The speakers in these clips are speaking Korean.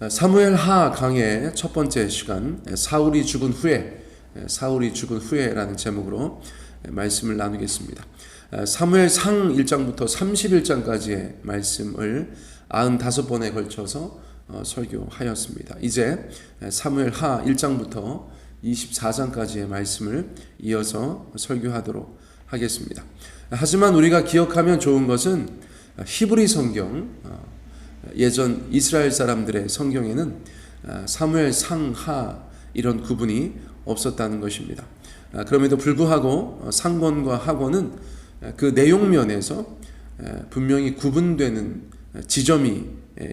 사무엘 하 강의 첫 번째 시간, 사울이 죽은 후에라는 제목으로 말씀을 나누겠습니다. 사무엘 상 1장부터 31장까지의 말씀을 95번에 걸쳐서 설교하였습니다. 이제 사무엘 하 1장부터 24장까지의 말씀을 이어서 설교하도록 하겠습니다. 하지만 우리가 기억하면 좋은 것은 히브리 성경, 예전 이스라엘 사람들의 성경에는 사무엘 상하 이런 구분이 없었다는 것입니다. 그럼에도 불구하고 상권과 하권은 그 내용면에서 분명히 구분되는 지점이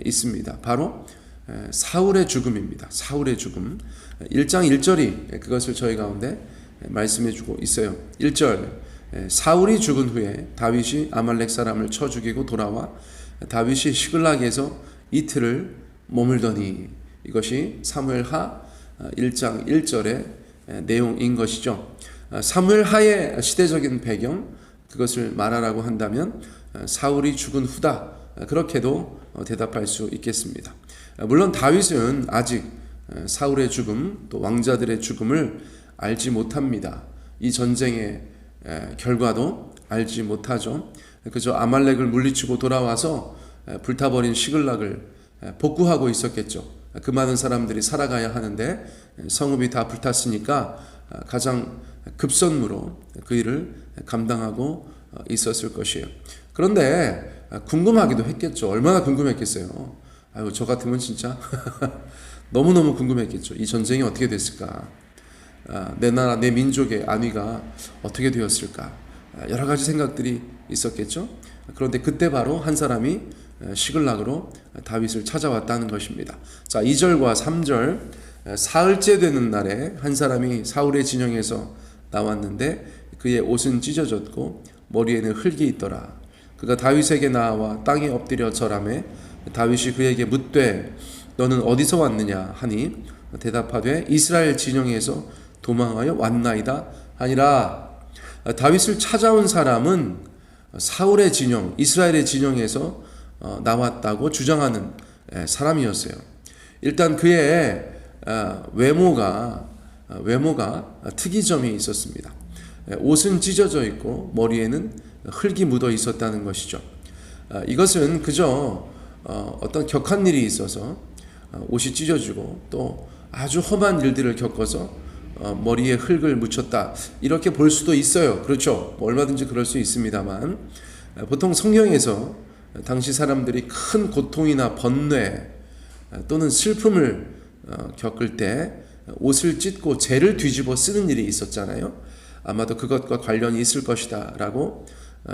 있습니다. 바로 사울의 죽음입니다. 사울의 죽음. 1장 1절이 그것을 저희 가운데 말씀해 주고 있어요. 1절, 사울이 죽은 후에 다윗이 아말렉 사람을 쳐 죽이고 돌아와 다윗이 시글락에서 이틀을 머물더니, 이것이 사무엘하 1장 1절의 내용인 것이죠. 사무엘하의 시대적인 배경, 그것을 말하라고 한다면 사울이 죽은 후다, 그렇게도 대답할 수 있겠습니다. 물론 다윗은 아직 사울의 죽음, 또 왕자들의 죽음을 알지 못합니다. 이 전쟁의 결과도 알지 못하죠. 그저 아말렉을 물리치고 돌아와서 불타버린 시글락을 복구하고 있었겠죠. 그 많은 사람들이 살아가야 하는데 성읍이 다 불탔으니까 가장 급선무로 그 일을 감당하고 있었을 것이에요. 그런데 궁금하기도 했겠죠. 얼마나 궁금했겠어요. 아유, 저 같으면 진짜 너무너무 궁금했겠죠. 이 전쟁이 어떻게 됐을까? 내 나라, 내 민족의 안위가 어떻게 되었을까? 여러 가지 생각들이 있었겠죠. 그런데 그때 바로 한 사람이 시글락으로 다윗을 찾아왔다는 것입니다. 자, 2절과 3절, 사흘째 되는 날에 한 사람이 사울의 진영에서 나왔는데 그의 옷은 찢어졌고 머리에는 흙이 있더라. 그가 다윗에게 나와 땅에 엎드려 절하매 다윗이 그에게 묻되 너는 어디서 왔느냐 하니 대답하되 이스라엘 진영에서 도망하여 왔나이다 하니라. 다윗을 찾아온 사람은 사울의 진영, 이스라엘의 진영에서 나왔다고 주장하는 사람이었어요. 일단 그의 외모가 특이점이 있었습니다. 옷은 찢어져 있고 머리에는 흙이 묻어 있었다는 것이죠. 이것은 그저 어떤 격한 일이 있어서 옷이 찢어지고 또 아주 험한 일들을 겪어서 머리에 흙을 묻혔다, 이렇게 볼 수도 있어요. 그렇죠. 얼마든지 그럴 수 있습니다만, 보통 성경에서 당시 사람들이 큰 고통이나 번뇌 또는 슬픔을 겪을 때 옷을 찢고 재를 뒤집어 쓰는 일이 있었잖아요. 아마도 그것과 관련이 있을 것이다 라고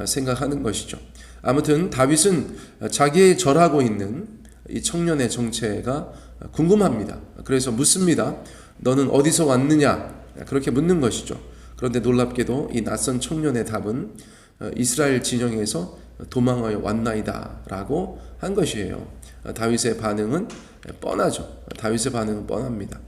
생각하는 것이죠. 아무튼 다윗은 자기의 절하고 있는 이 청년의 정체가 궁금합니다. 그래서 묻습니다. 너는 어디서 왔느냐? 그렇게 묻는 것이죠. 그런데 놀랍게도 이 낯선 청년의 답은 이스라엘 진영에서 도망하여 왔나이다 라고 한 것이에요. 다윗의 반응은 뻔하죠. 다윗의 반응은 뻔합니다.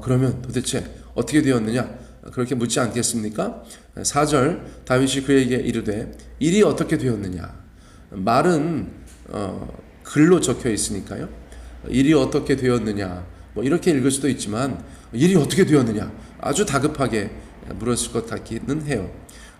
그러면 도대체 어떻게 되었느냐? 그렇게 묻지 않겠습니까? 4절, 다윗이 그에게 이르되 일이 어떻게 되었느냐? 말은 글로 적혀 있으니까요. 일이 어떻게 되었느냐, 뭐 이렇게 읽을 수도 있지만 일이 어떻게 되었느냐, 아주 다급하게 물었을 것 같기는 해요.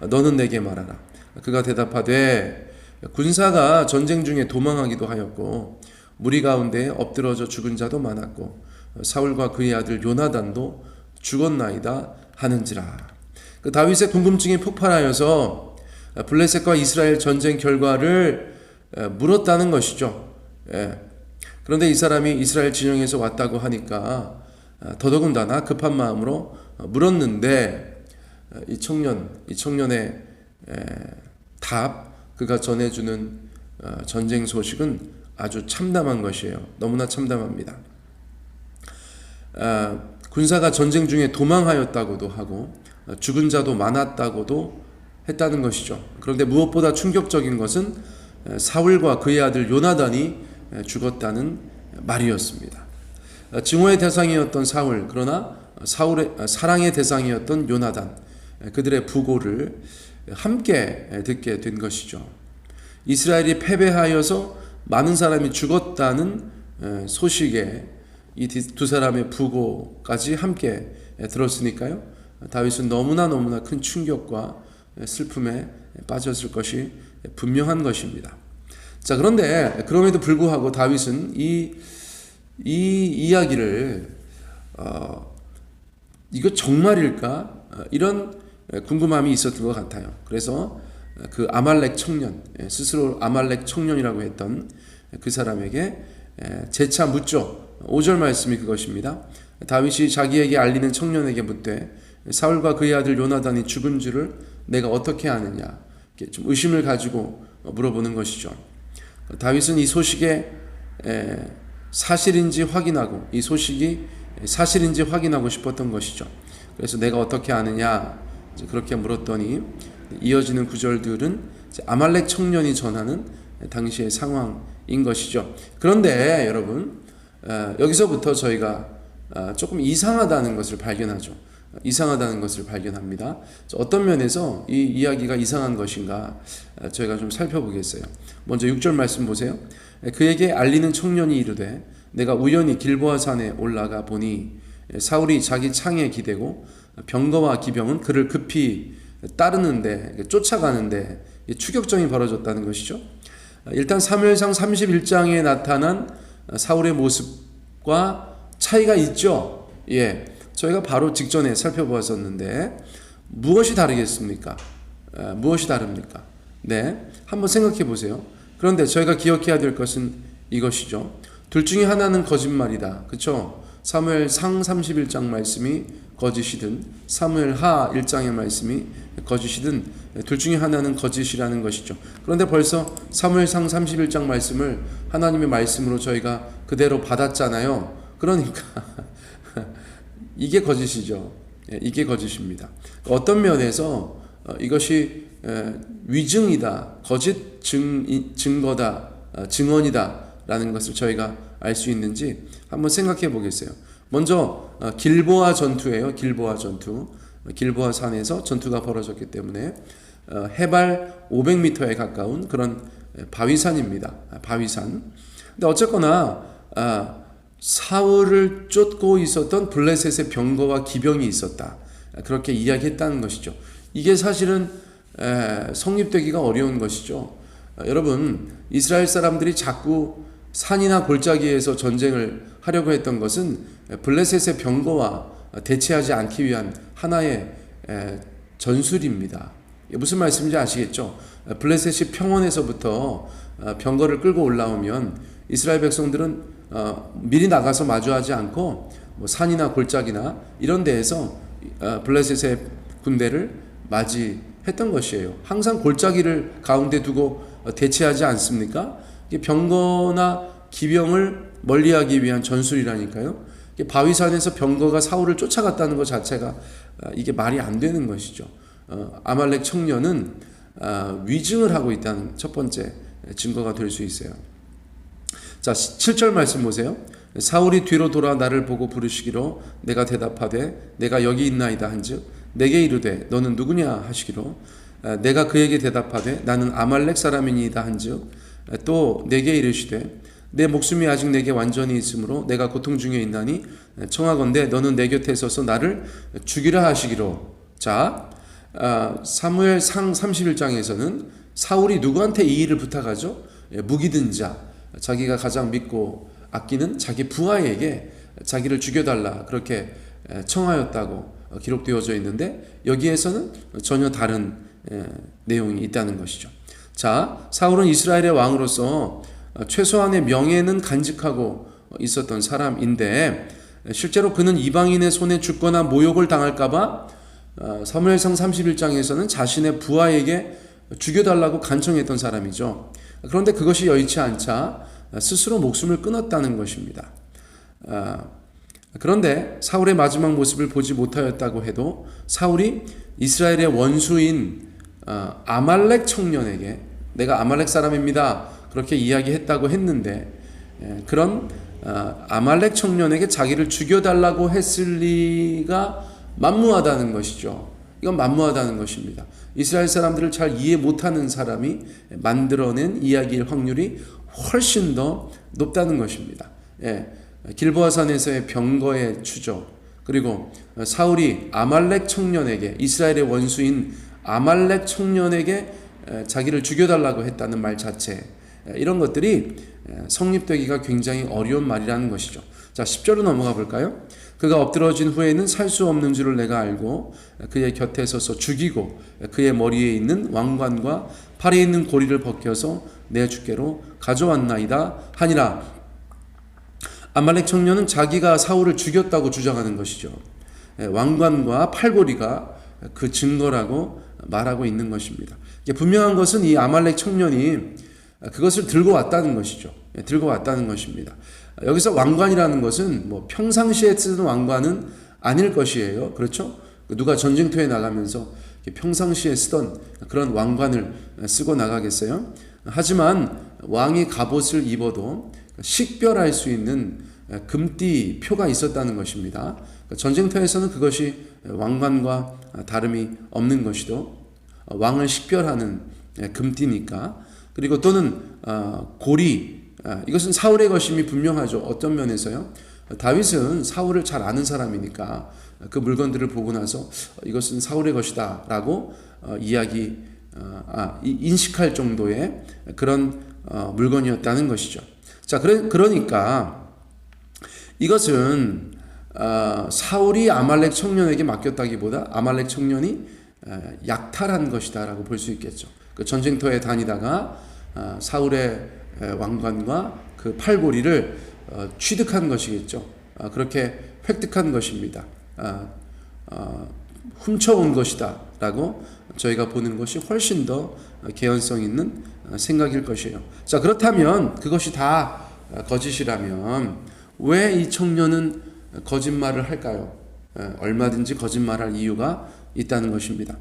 너는 내게 말하라. 그가 대답하되 군사가 전쟁 중에 도망하기도 하였고 무리 가운데 엎드러져 죽은 자도 많았고 사울과 그의 아들 요나단도 죽었나이다 하는지라. 그 다윗의 궁금증이 폭발하여서 블레셋과 이스라엘 전쟁 결과를 물었다는 것이죠. 그런데 이 사람이 이스라엘 진영에서 왔다고 하니까 더더군다나 급한 마음으로 물었는데 이 청년의 답, 그가 전해주는 전쟁 소식은 아주 참담한 것이에요. 너무나 참담합니다. 군사가 전쟁 중에 도망하였다고도 하고 죽은 자도 많았다고도 했다는 것이죠. 그런데 무엇보다 충격적인 것은 사울과 그의 아들 요나단이 죽었다는 말이었습니다. 증오의 대상이었던 사울, 그러나 사울의 사랑의 대상이었던 요나단, 그들의 부고를 함께 듣게 된 것이죠. 이스라엘이 패배하여서 많은 사람이 죽었다는 소식에 이 두 사람의 부고까지 함께 들었으니까요. 다윗은 너무나 큰 충격과 슬픔에 빠졌을 것이 분명한 것입니다. 자, 그런데 그럼에도 불구하고 다윗은 이 이야기를 이거 정말일까? 이런 궁금함이 있었던 것 같아요. 그래서 그 아말렉 청년, 스스로 아말렉 청년이라고 했던 그 사람에게 재차 묻죠. 5절 말씀이 그것입니다. 다윗이 자기에게 알리는 청년에게 묻되 사울과 그의 아들 요나단이 죽은 줄을 내가 어떻게 아느냐, 좀 의심을 가지고 물어보는 것이죠. 다윗은 이 소식에 사실인지 확인하고, 이 소식이 사실인지 확인하고 싶었던 것이죠. 그래서 내가 어떻게 아느냐, 그렇게 물었더니 이어지는 구절들은 아말렉 청년이 전하는 당시의 상황인 것이죠. 그런데 여러분, 여기서부터 저희가 조금 이상하다는 것을 발견하죠. 이상하다는 것을 발견합니다. 어떤 면에서 이 이야기가 이상한 것인가 저희가 좀 살펴보겠어요. 먼저 6절 말씀 보세요. 그에게 알리는 청년이 이르되 내가 우연히 길보아 산에 올라가 보니 사울이 자기 창에 기대고 병거와 기병은 그를 급히 따르는데, 쫓아가는데 추격전이 벌어졌다는 것이죠. 일단 사무엘상 31장에 나타난 사울의 모습과 차이가 있죠. 저희가 바로 직전에 살펴보았었는데 무엇이 다르겠습니까? 무엇이 다릅니까? 한번 생각해 보세요. 그런데 저희가 기억해야 될 것은 이것이죠. 둘 중에 하나는 거짓말이다. 그렇죠? 사무엘상 31장 말씀이 거짓이든 사무엘하 1장의 말씀이 거짓이든 둘 중에 하나는 거짓이라는 것이죠. 그런데 벌써 사무엘상 31장 말씀을 하나님의 말씀으로 저희가 그대로 받았잖아요. 그러니까 이게 거짓이죠. 이게 거짓입니다. 어떤 면에서 이것이 위증이다, 거짓 증거다, 증언이다 라는 것을 저희가 알 수 있는지 한번 생각해 보겠어요. 먼저 길보아 전투예요. 길보아 전투. 길보아 산에서 전투가 벌어졌기 때문에 해발 500m에 가까운 그런 바위산입니다. 바위산. 근데 어쨌거나 사울을 쫓고 있었던 블레셋의 병거와 기병이 있었다. 그렇게 이야기했다는 것이죠. 이게 사실은 성립되기가 어려운 것이죠. 여러분, 이스라엘 사람들이 자꾸 산이나 골짜기에서 전쟁을 하려고 했던 것은 블레셋의 병거와 대치하지 않기 위한 하나의 전술입니다. 무슨 말씀인지 아시겠죠? 블레셋이 평원에서부터 병거를 끌고 올라오면 이스라엘 백성들은 미리 나가서 마주하지 않고 산이나 골짜기나 이런 데에서 블레셋의 군대를 맞이했던 것이에요. 항상 골짜기를 가운데 두고 대치하지 않습니까? 병거나 기병을 멀리하기 위한 전술이라니까요. 바위산에서 병거가 사울을 쫓아갔다는 것 자체가 이게 말이 안 되는 것이죠. 아말렉 청년은 위증을 하고 있다는 첫 번째 증거가 될 수 있어요. 자, 7절 말씀 보세요. 사울이 뒤로 돌아 나를 보고 부르시기로 내가 대답하되 내가 여기 있나이다 한즉 내게 이르되 너는 누구냐 하시기로 내가 그에게 대답하되 나는 아말렉 사람이니이다 한즉 또 내게 이르시되 내 목숨이 아직 내게 완전히 있으므로 내가 고통 중에 있나니 청하건대 너는 내 곁에 서서 나를 죽이라 하시기로. 자, 사무엘상 31장에서는 사울이 누구한테 이 일을 부탁하죠? 무기든 자, 자기가 가장 믿고 아끼는 자기 부하에게 자기를 죽여달라 그렇게 청하였다고 기록되어져 있는데 여기에서는 전혀 다른 내용이 있다는 것이죠. 자, 사울은 이스라엘의 왕으로서 최소한의 명예는 간직하고 있었던 사람인데 실제로 그는 이방인의 손에 죽거나 모욕을 당할까봐 사무엘상 31장에서는 자신의 부하에게 죽여달라고 간청했던 사람이죠. 그런데 그것이 여의치 않자 스스로 목숨을 끊었다는 것입니다. 그런데 사울의 마지막 모습을 보지 못하였다고 해도 사울이 이스라엘의 원수인 아말렉 청년에게 내가 아말렉 사람입니다 그렇게 이야기했다고 했는데 그런 아말렉 청년에게 자기를 죽여달라고 했을 리가 만무하다는 것이죠. 이건 만무하다는 것입니다. 이스라엘 사람들을 잘 이해 못하는 사람이 만들어낸 이야기일 확률이 훨씬 더 높다는 것입니다. 길보아산에서의 병거의 추적, 그리고 사울이 아말렉 청년에게, 이스라엘의 원수인 아말렉 청년에게 자기를 죽여달라고 했다는 말 자체, 이런 것들이 성립되기가 굉장히 어려운 말이라는 것이죠. 자, 10절로 넘어가 볼까요? 그가 엎드러진 후에는 살 수 없는 줄을 내가 알고 그의 곁에 서서 죽이고 그의 머리에 있는 왕관과 팔에 있는 고리를 벗겨서 내 주께로 가져왔나이다 하니라. 아말렉 청년은 자기가 사울을 죽였다고 주장하는 것이죠. 왕관과 팔고리가 그 증거라고 말하고 있는 것입니다. 분명한 것은 이 아말렉 청년이 그것을 들고 왔다는 것이죠. 들고 왔다는 것입니다. 여기서 왕관이라는 것은 뭐 평상시에 쓰는 왕관은 아닐 것이에요. 그렇죠? 누가 전쟁터에 나가면서 평상시에 쓰던 그런 왕관을 쓰고 나가겠어요? 하지만 왕이 갑옷을 입어도 식별할 수 있는 금띠 표가 있었다는 것입니다. 전쟁터에서는 그것이 왕관과 다름이 없는 것이도 왕을 식별하는 금띠니까. 그리고 또는 고리, 이것은 사울의 것임이 분명하죠. 어떤 면에서요? 다윗은 사울을 잘 아는 사람이니까 그 물건들을 보고 나서 이것은 사울의 것이다 라고 인식할 정도의 그런 물건이었다는 것이죠. 자, 그러니까 이것은 사울이 아말렉 청년에게 맡겼다기보다 아말렉 청년이 약탈한 것이다 라고 볼 수 있겠죠. 그 전쟁터에 다니다가 사울의 왕관과 그 팔고리를 취득한 것이겠죠. 그렇게 획득한 것입니다. 훔쳐온 것이다 라고 저희가 보는 것이 훨씬 더 개연성 있는 생각일 것이에요. 자, 그렇다면 그것이 다 거짓이라면 왜 이 청년은 거짓말을 할까요? 얼마든지 거짓말할 이유가 있다는 것입니다.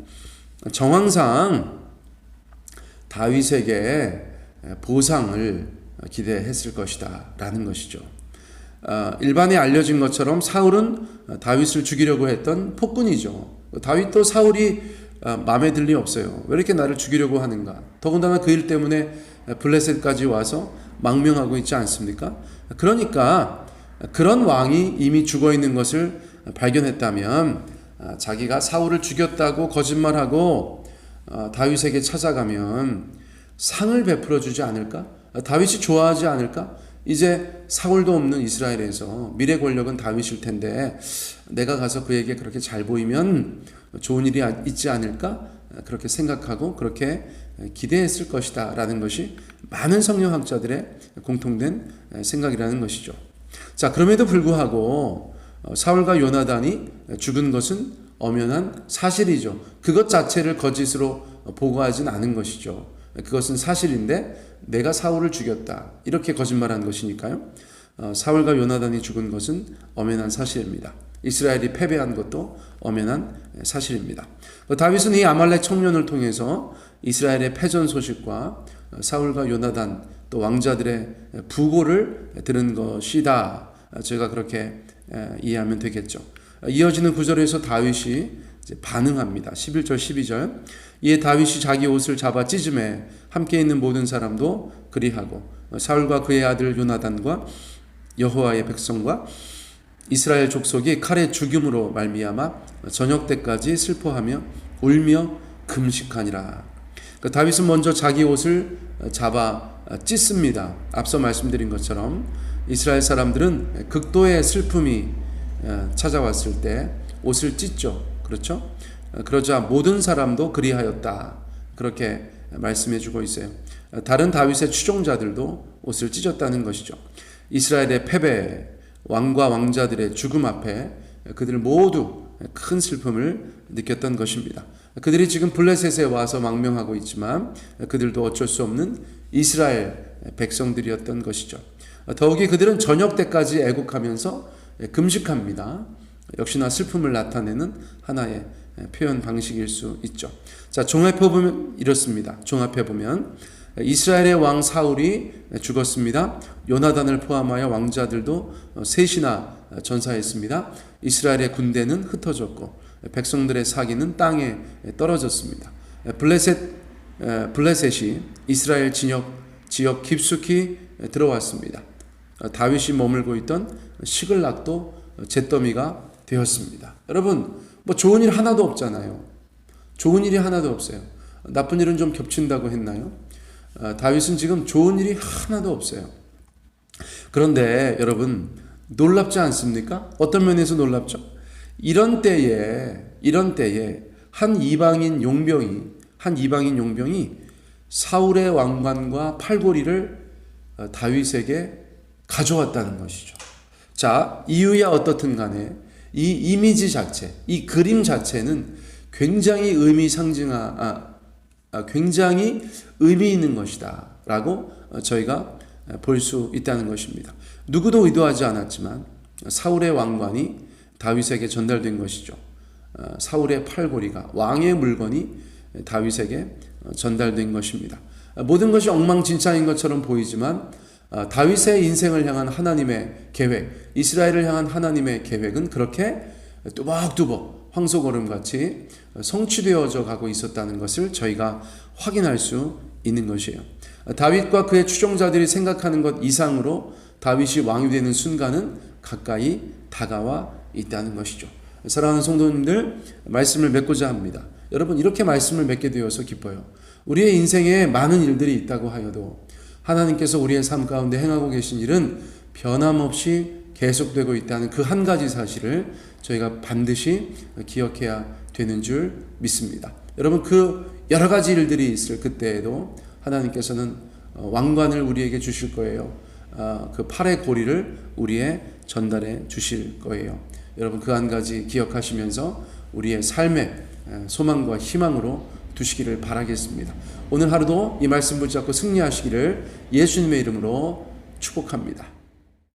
정황상 다윗에게 보상을 기대했을 것이다 라는 것이죠. 일반에 알려진 것처럼 사울은 다윗을 죽이려고 했던 폭군이죠. 다윗도 사울이 마음에 들 리 없어요. 왜 이렇게 나를 죽이려고 하는가? 더군다나 그 일 때문에 블레셋까지 와서 망명하고 있지 않습니까? 그러니까 그런 왕이 이미 죽어 있는 것을 발견했다면 자기가 사울을 죽였다고 거짓말하고 다윗에게 찾아가면 상을 베풀어 주지 않을까? 다윗이 좋아하지 않을까? 이제 사울도 없는 이스라엘에서 미래 권력은 다윗일 텐데 내가 가서 그에게 그렇게 잘 보이면 좋은 일이 있지 않을까? 그렇게 생각하고 그렇게 기대했을 것이다 라는 것이 많은 성경학자들의 공통된 생각이라는 것이죠. 자, 그럼에도 불구하고 사울과 요나단이 죽은 것은 엄연한 사실이죠. 그것 자체를 거짓으로 보고하진 않은 것이죠. 그것은 사실인데 내가 사울을 죽였다 이렇게 거짓말한 것이니까요. 사울과 요나단이 죽은 것은 엄연한 사실입니다. 이스라엘이 패배한 것도 엄연한 사실입니다. 다윗은 이 아말렉 청년을 통해서 이스라엘의 패전 소식과 사울과 요나단 또 왕자들의 부고를 들은 것이다. 제가 그렇게 이해하면 되겠죠. 이어지는 구절에서 다윗이 반응합니다. 11절 12절. 이에 다윗이 자기 옷을 잡아 찢음에 함께 있는 모든 사람도 그리하고 사울과 그의 아들 요나단과 여호와의 백성과 이스라엘 족속이 칼의 죽임으로 말미암아 저녁 때까지 슬퍼하며 울며 금식하니라. 다윗은 먼저 자기 옷을 잡아 찢습니다. 앞서 말씀드린 것처럼 이스라엘 사람들은 극도의 슬픔이 찾아왔을 때 옷을 찢죠. 그렇죠? 그러자 모든 사람도 그리하였다. 그렇게 말씀해 주고 있어요. 다른 다윗의 추종자들도 옷을 찢었다는 것이죠. 이스라엘의 패배, 왕과 왕자들의 죽음 앞에 그들 모두 큰 슬픔을 느꼈던 것입니다. 그들이 지금 블레셋에 와서 망명하고 있지만 그들도 어쩔 수 없는 이스라엘 백성들이었던 것이죠. 더욱이 그들은 저녁 때까지 애국하면서 금식합니다. 역시나 슬픔을 나타내는 하나의 표현 방식일 수 있죠. 자, 종합해 보면 이렇습니다. 종합해 보면 이스라엘의 왕 사울이 죽었습니다. 요나단을 포함하여 왕자들도 셋이나 전사했습니다. 이스라엘의 군대는 흩어졌고 백성들의 사기는 땅에 떨어졌습니다. 블레셋이 이스라엘 지역 깊숙이 들어왔습니다. 다윗이 머물고 있던 시글락도 잿더미가 되었습니다. 여러분, 뭐 좋은 일 하나도 없잖아요. 좋은 일이 하나도 없어요. 나쁜 일은 좀 겹친다고 했나요? 다윗은 지금 좋은 일이 하나도 없어요. 그런데 여러분, 놀랍지 않습니까? 어떤 면에서 놀랍죠? 이런 때에 한 이방인 용병이 사울의 왕관과 팔보리를 다윗에게 가져왔다는 것이죠. 자, 이유야 어떻든 간에 이 이미지 자체, 이 그림 자체는 굉장히 굉장히 의미 있는 것이다 라고 저희가 볼 수 있다는 것입니다. 누구도 의도하지 않았지만 사울의 왕관이 다윗에게 전달된 것이죠. 사울의 팔보리가, 왕의 물건이 다윗에게 전달된 것입니다. 모든 것이 엉망진창인 것처럼 보이지만 다윗의 인생을 향한 하나님의 계획, 이스라엘을 향한 하나님의 계획은 그렇게 뚜벅뚜벅 황소걸음같이 성취되어져 가고 있었다는 것을 저희가 확인할 수 있는 것이에요. 다윗과 그의 추종자들이 생각하는 것 이상으로 다윗이 왕이 되는 순간은 가까이 다가와 있다는 것이죠. 사랑하는 성도님들, 말씀을 맺고자 합니다. 여러분, 이렇게 말씀을 맺게 되어서 기뻐요. 우리의 인생에 많은 일들이 있다고 하여도 하나님께서 우리의 삶 가운데 행하고 계신 일은 변함없이 계속되고 있다는 그 한 가지 사실을 저희가 반드시 기억해야 되는 줄 믿습니다. 여러분, 그 여러 가지 일들이 있을 그때에도 하나님께서는 왕관을 우리에게 주실 거예요. 그 팔의 고리를 우리에 전달해 주실 거예요. 여러분, 그 한 가지 기억하시면서 우리의 삶의 소망과 희망으로 두시기를 바라겠습니다. 오늘 하루도 이 말씀 붙잡고 승리하시기를 예수님의 이름으로 축복합니다.